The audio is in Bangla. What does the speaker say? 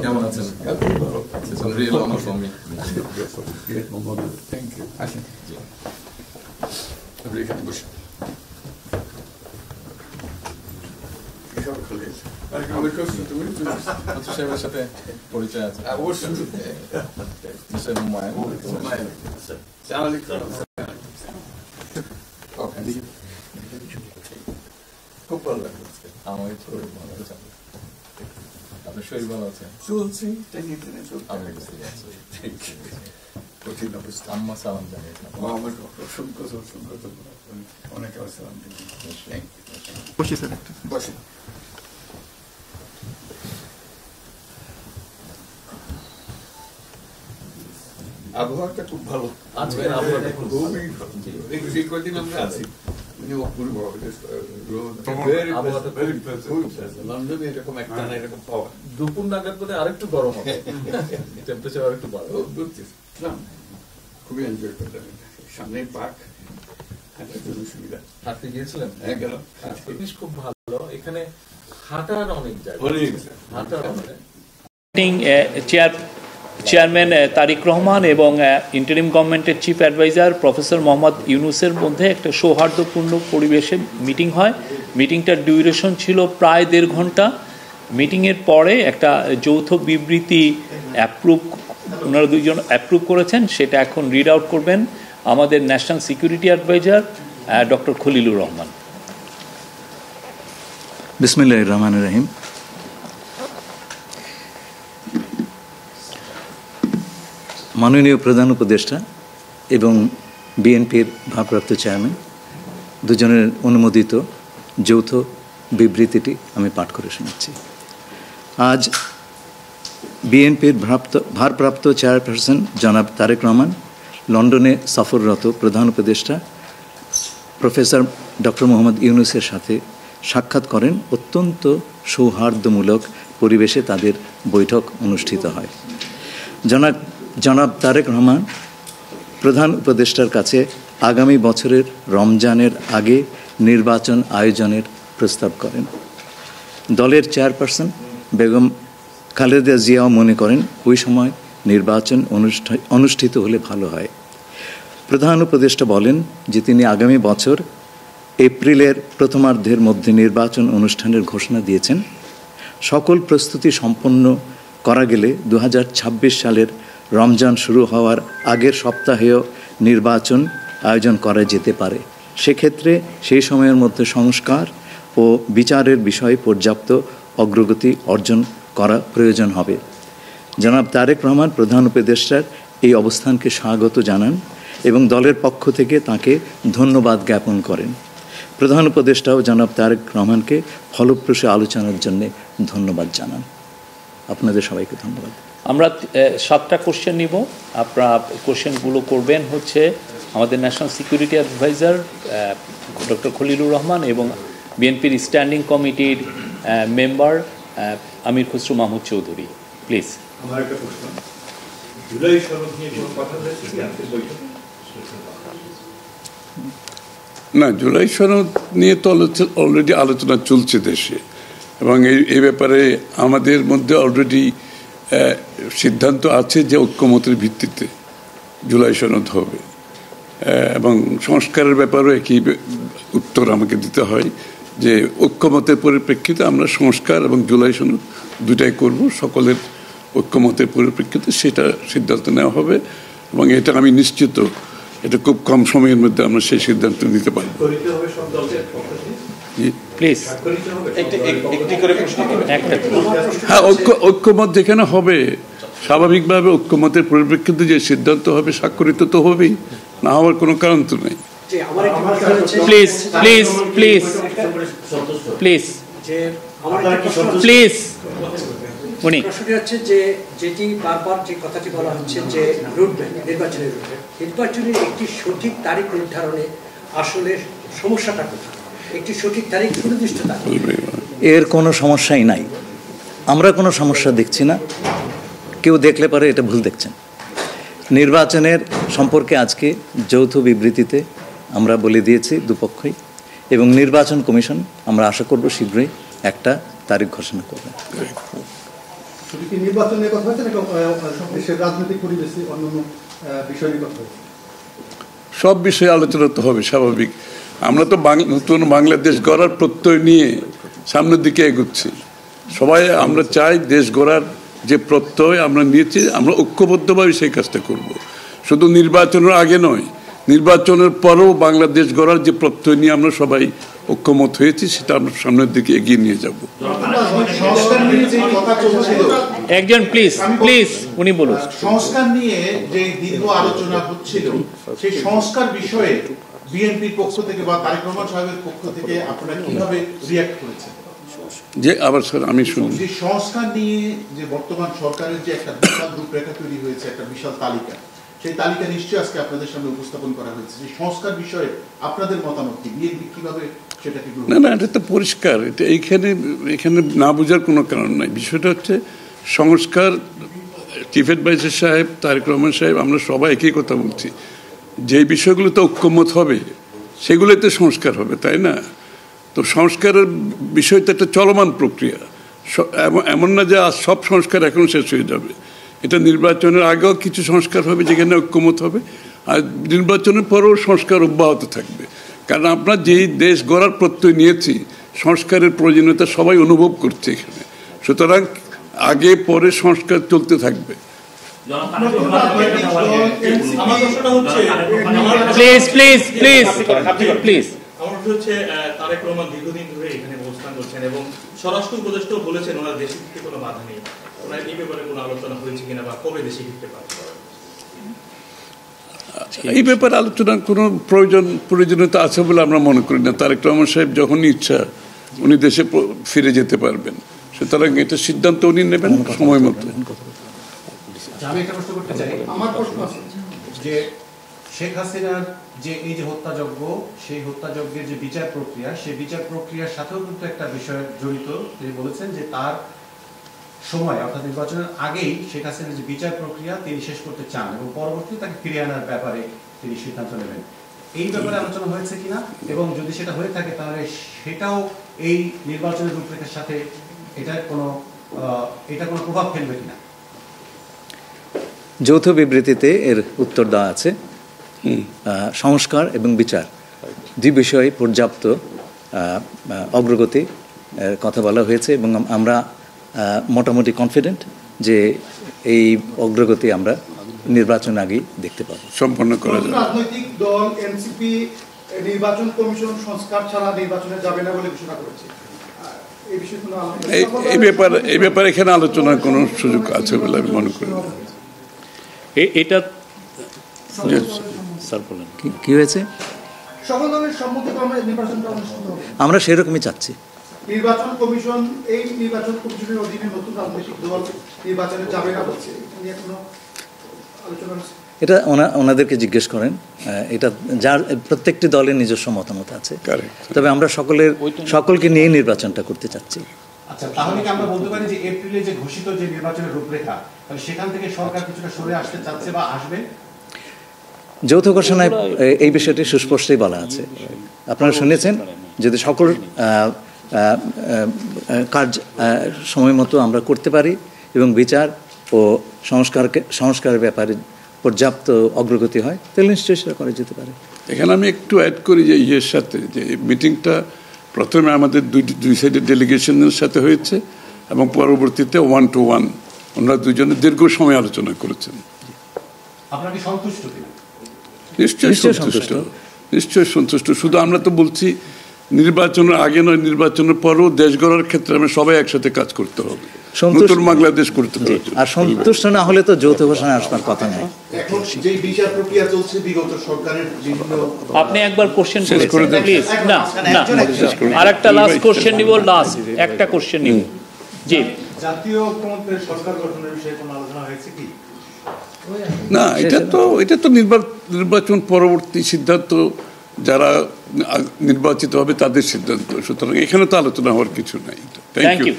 কেমন আছেন? It's a real honor for me. Great moment. Thank you. আসেন। আপনি এখানে বসুন। সাহেবের সাথে পরিচয় আছে অবশ্যই। মিস্টার হুমায়ুন। খুব ভালো লাগলো। আমার শরীর ভালো আছে। আপনার শরীর ভালো আছে? চলছি, টেনে টেনে চলছে। আমি বুঝতে পারছি। কঠিন অবস্থা। আম্মা সালাম জানিয়েছেন। আমার অসংখ্য অনেক সালাম দিন। বসি স্যার একটু। বসেন। আবহাওয়াটা খুব ভালো। আজকের আবহাওয়াটা খুব ভালো। খুবই ভালো। এই কদিন আমরা আছি। অপূর্ব লন্ডনে এরকম একটা না এরকম পাওয়া দুপুর নাগাদ বোধ আরেকটু গরম হবে, টেম্পারেচার আরেকটু বাড়বে। খুবই এনজয় করলাম। সামনে পার্ক, হাঁটার জন্য সুবিধা। হাঁটতে গিয়েছিলেন? হ্যাঁ, গেলাম। জিনিস খুব ভালো, এখানে হাঁটার অনেক জায়গা, হাঁটার অনেক। চেয়ারম্যান তারিক রহমান এবং ইন্টারিম গভর্নমেন্টের চিফ অ্যাডভাইজার প্রফেসর মোহাম্মদ ইউনুসের মধ্যে একটা সৌহার্দ্যপূর্ণ পরিবেশে মিটিং হয়। মিটিংটার ডিউরেশন ছিল প্রায় 1.5 ঘন্টা। মিটিংয়ের পরে একটা যৌথ বিবৃতি ওনারা দুইজন অ্যাপ্রুভ করেছেন, সেটা এখন রিড আউট করবেন আমাদের national security adviser doctor Khalilur Rahman. বিসমিল্লাহির রহমানির রহিম। মাননীয় প্রধান উপদেষ্টা এবং বিএনপির ভারপ্রাপ্ত চেয়ারম্যান দুজনের অনুমোদিত যৌথ বিবৃতিটি আমি পাঠ করে শোনাচ্ছি। আজ বিএনপির ভারপ্রাপ্ত চেয়ারপারসন জনাব তারেক রহমান লন্ডনে সফররত প্রধান উপদেষ্টা প্রফেসর ডক্টর মোহাম্মদ ইউনুসের সাথে সাক্ষাৎ করেন। অত্যন্ত সৌহার্দ্যমূলক পরিবেশে তাদের বৈঠক অনুষ্ঠিত হয়। জনাব তারেক রহমান প্রধান উপদেষ্টার কাছে আগামী বছরের রমজানের আগে নির্বাচন আয়োজনের প্রস্তাব করেন। দলের চেয়ারপারসন বেগম খালেদা জিয়াও মনে করেন ওই সময় নির্বাচন অনুষ্ঠিত হলে ভালো হয়। প্রধান উপদেষ্টা বলেন যে তিনি আগামী বছর এপ্রিলের প্রথমার্ধের মধ্যে নির্বাচন অনুষ্ঠানের ঘোষণা দিয়েছেন। সকল প্রস্তুতি সম্পন্ন করা গেলে 2026 সালের রমজান শুরু হওয়ার আগের সপ্তাহেও নির্বাচন আয়োজন করা যেতে পারে। সেক্ষেত্রে সেই সময়ের মধ্যে সংস্কার ও বিচারের বিষয়ে পর্যাপ্ত অগ্রগতি অর্জন করা প্রয়োজন হবে। জনাব তারেক রহমান প্রধান উপদেষ্টার এই অবস্থানকে স্বাগত জানান এবং দলের পক্ষ থেকে তাকে ধন্যবাদ জ্ঞাপন করেন। প্রধান উপদেষ্টাও জনাব তারেক রহমানকে ফলপ্রসূ আলোচনার জন্য ধন্যবাদ জানান। আপনাদের সবাইকে ধন্যবাদ। আমরা 7টা কোশ্চেন নিব। আপনারা কোশ্চেনগুলো করবেন হচ্ছে আমাদের national security adviser doctor Khalilur Rahman এবং বিএনপির স্ট্যান্ডিং কমিটির মেম্বার আমির খসরু মাহমুদ চৌধুরী। প্লিজ। আমার একটা প্রশ্ন, জুলাই সনদ নিয়ে কোনো কথা হয়েছে কি আজকের বৈঠকে? না, জুলাই সনদ নিয়ে তো অলরেডি আলোচনা চলছে দেশে, এবং এই ব্যাপারে আমাদের মধ্যে অলরেডি সিদ্ধান্ত আছে যে ঐক্যমতের ভিত্তিতে জুলাই সনদ হবে, এবং সংস্কারের ব্যাপারেও একই উত্তর আমাকে দিতে হয় যে ঐক্যমতের পরিপ্রেক্ষিতে আমরা সংস্কার এবং জুলাই সনদ দুটাই করব। সকলের ঐক্যমতের পরিপ্রেক্ষিতে সেটা সিদ্ধান্ত নেওয়া হবে, এবং এটা আমি নিশ্চিত এটা খুব কম সময়ের মধ্যে আমরা সেই সিদ্ধান্ত নিতে পারব। হ্যাঁ, ঐক্যমত যেখানে হবে স্বাভাবিকভাবে ঐক্যমতের পরিপ্রেক্ষিতে যে সিদ্ধান্ত হবে স্বাক্ষরিত তো হবেই, না হওয়ার কোনো কারণ তো নেই। Please please please please please. উনি প্রশ্নটি হচ্ছে যে যেটি বারবার যে কথাটি বলা হচ্ছে যে রুটম্যাপ, নির্বাচনের রুটম্যাপ, নির্বাচনের একটি সঠিক তারিখ নির্ধারণে আসলে সমস্যাটা কোথায়? একটি সঠিক তারিখ সুনির্দিষ্ট তারিখ, এর কোনো সমস্যাই নাই। আমরা কোনো সমস্যা দেখছি না। কেউ দেখলে পারে এটা ভুল দেখছেন। নির্বাচনের সম্পর্কে আজকে যৌথ বিবৃতিতে আমরা বলে দিয়েছি দুপক্ষই, এবং নির্বাচন কমিশন আমরা আশা করব শীঘ্রই একটা তারিখ ঘোষণা করবে। শুধু কি নির্বাচন নিয়ে কথা হয়েছে নাকি দেশের রাজনৈতিক পরিবেশে অন্যান্য বিষয় নিয়ে কথা হয়েছে? সব বিষয়ে আলোচনা তো হবে, স্বাভাবিক। আমরা তো নতুন বাংলাদেশ গড়ার প্রত্যয় নিয়ে সামনের দিকে এগোচ্ছি। সবাই আমরা চাই দেশ গড়ার যে প্রত্যয় আমরা নিয়েছি, আমরা ঐক্যবদ্ধভাবে সেই কাজটা করব। শুধু নির্বাচনের আগে নয়, নির্বাচনের পরেও বাংলাদেশ গড়ার যে প্রত্যয় নিয়ে আমরা সবাই ঐক্যমত হয়েছি, সেটা আমরা সামনের দিকে এগিয়ে নিয়ে যাব। একজন প্লিজ উনি বলুন। সংস্কার নিয়ে যে দীর্ঘ আলোচনা হচ্ছিল, সেই সংস্কার বিষয়ে বিএনপির পক্ষ থেকে বা তারেক রহমান সাহেবের পক্ষ থেকে আপনারা কিভাবে রিঅ্যাক্ট করেছেন? যে আবার স্যার আমি শুনি, যে সংস্কার নিয়ে যে বর্তমান সরকারের যে একটা বিশাল রূপরেখা তৈরি হয়েছে, একটা বিশাল তালিকা, সেই তালিকা নিশ্চয়ই আজকে আপনাদের সামনে উপস্থাপন করা হয়েছে। যে সংস্কার বিষয়ে আপনাদের মতামত কি, বিএনপি কিভাবে সেটাকে? না, এটা তো পরিষ্কার। এটা এখানে না বোঝার কোনো কারণ নাই। বিষয়টা হচ্ছে সংস্কার। চিফ অ্যাডভাইজার সাহেব, তারেক রহমান সাহেব, আমরা সবাই একই কথা বলছি। যে বিষয়গুলোতে ঐক্যমত হবে সেগুলোতে সংস্কার হবে, তাই না? তো সংস্কারের বিষয়টা একটা চলমান প্রক্রিয়া। এমন না যে সব সংস্কার এখন শেষ হয়ে যাবে। এটা নির্বাচনের আগেও কিছু সংস্কার হবে যেখানে ঐক্যমত হবে, আর নির্বাচনের পরেও সংস্কার অব্যাহত থাকবে। কারণ আমরা যেই দেশ গড়ার প্রত্যয় নিয়েছি, সংস্কারের প্রয়োজনীয়তা সবাই অনুভব করছে এখানে। সুতরাং আগে পরে সংস্কার চলতে থাকবে। তারেক রহমান দীর্ঘদিন ধরে এখানে অবস্থান করছেন এবং স্বরাষ্ট্র উপদেষ্টাও বলেছেন ওনার দেশে ফিরতে কোনো বাধা নেই। ওনার এই ব্যাপারে কোনো আলোচনা হয়েছে কিনা বা কবে দেশে ফিরতে পারে? এই ব্যাপারে আলোচনার কোনো প্রয়োজনীয়তা আছে বলে আমরা মনে করি না। তারেক রহমান সাহেব যখন ইচ্ছা উনি দেশে ফিরে যেতে পারবেন। সুতরাং এটা সিদ্ধান্ত উনি নেবেন সময় মতো। আমি একটা প্রশ্ন করতে চাই। আমার প্রশ্ন আছে যে শেখ হাসিনার যে এই যে হত্যাযজ্ঞ, সেই হত্যাযজ্ঞের যে বিচার প্রক্রিয়া, সেই বিচার প্রক্রিয়ার সাথেও কিন্তু একটা বিষয় জড়িত। তিনি বলেছেন যে তার সময় অর্থাৎ নির্বাচনের আগেই শেখ হাসিনার যে বিচার প্রক্রিয়া তিনি শেষ করতে চান এবং পরবর্তীতে তাকে ফিরিয়ে আনার ব্যাপারে তিনি সিদ্ধান্ত নেবেন। এই ব্যাপারে আলোচনা হয়েছে কিনা, এবং যদি সেটা হয়ে থাকে তাহলে সেটাও এই নির্বাচনের রূপরেখার সাথে এটা কোনো প্রভাব ফেলবে কিনা? যৌথ বিবৃতিতে এর উত্তর দেওয়া আছে। সংস্কার এবং বিচার দুই বিষয়ে পর্যাপ্ত অগ্রগতি কথা বলা হয়েছে এবং আমরা মোটামুটি কনফিডেন্ট যে এই অগ্রগতি আমরা নির্বাচন আগেই দেখতে পাবো, সম্পন্ন করা যাবে। রাজনৈতিক দল এনসিপি নির্বাচন কমিশন সংস্কার ছাড়া নির্বাচনে যাবে না বলে ঘোষণা করেছে। এই ব্যাপারে এখানে আলোচনার কোনো সুযোগ আছে বলে আমি মনে করি না। এটা স্যার বলেন কি হয়েছে? সকল দলের সম্মতিক্রমে নির্বাচনটা অনুষ্ঠিত হবে, আমরা সেরকমই চাচ্ছি। নির্বাচন কমিশন এই নির্বাচন কমিশনের অধীনে নতুন রাজনৈতিক দল নির্বাচনে যাবে না বলছে, নিয়ে কোনো আলোচনা হচ্ছে? এটা ওনাদেরকে জিজ্ঞেস করেন। এটা যার প্রত্যেকটি দলের নিজস্ব মতামত আছে, তবে আমরা সকলকে নিয়ে নির্বাচনটা করতে চাচ্ছি। আচ্ছা, তাহলে কি আমরা বলতে পারি যে এপ্রিলে যে ঘোষিত যে নির্বাচনের রূপরেখা, তাহলে সেখান থেকে সরকার কিছুটা সরে আসতে চাচ্ছে বা আসবে? যৌথ ঘোষণায় এই বিষয়টি সুস্পষ্টই বলা আছে। আপনারা শুনেছেন, যদি সকল কাজ সময় মতো আমরা করতে পারি এবং বিচার ও সংস্কারের ব্যাপারে পর্যাপ্ত অগ্রগতি হয়, তাহলে নিশ্চয়ই সেটা করা যেতে পারে। এখানে আমি একটু অ্যাড করি যে ইয়ের সাথে, যে মিটিংটা প্রথমে আমাদের দুই সাইডের ডেলিগেশনের সাথে হয়েছে এবং পরবর্তীতে 1-to-1 ওনারা দুজনে দীর্ঘ সময় আলোচনা করেছেন। আপনারা কি সন্তুষ্ট কিনা? নিশ্চয়ই সন্তুষ্ট। শুধু আমরা তো বলছি নির্বাচনের আগে নয়, নির্বাচনের পরেও দেশ গড়ার ক্ষেত্রে আমরা সবাই একসাথে কাজ করতে হবে, নতুন বাংলাদেশ করতে হবে। আর সন্তুষ্ট না হলে তো যৌথ ঘোষণা আসবার কথা নয়। এখন যে বিচার প্রক্রিয়া চলছে বিগত সরকারের বিভিন্ন, আপনি একবার কোশ্চেন করেন প্লিজ। না আরেকটা লাস্ট কোশ্চেন নিব, লাস্ট একটা কোশ্চেন নিব। জি, জাতীয় ঐক্যমত্যের সরকার গঠনের বিষয়ে কোনো আলোচনা হয়েছে কি? না, এটা তো নির্বাচন পরবর্তী সিদ্ধান্ত, যারা নির্বাচিত হবে তাদের সিদ্ধান্ত। সুতরাং এখানে তো আলোচনা হওয়ার কিছু নাই। Thank you.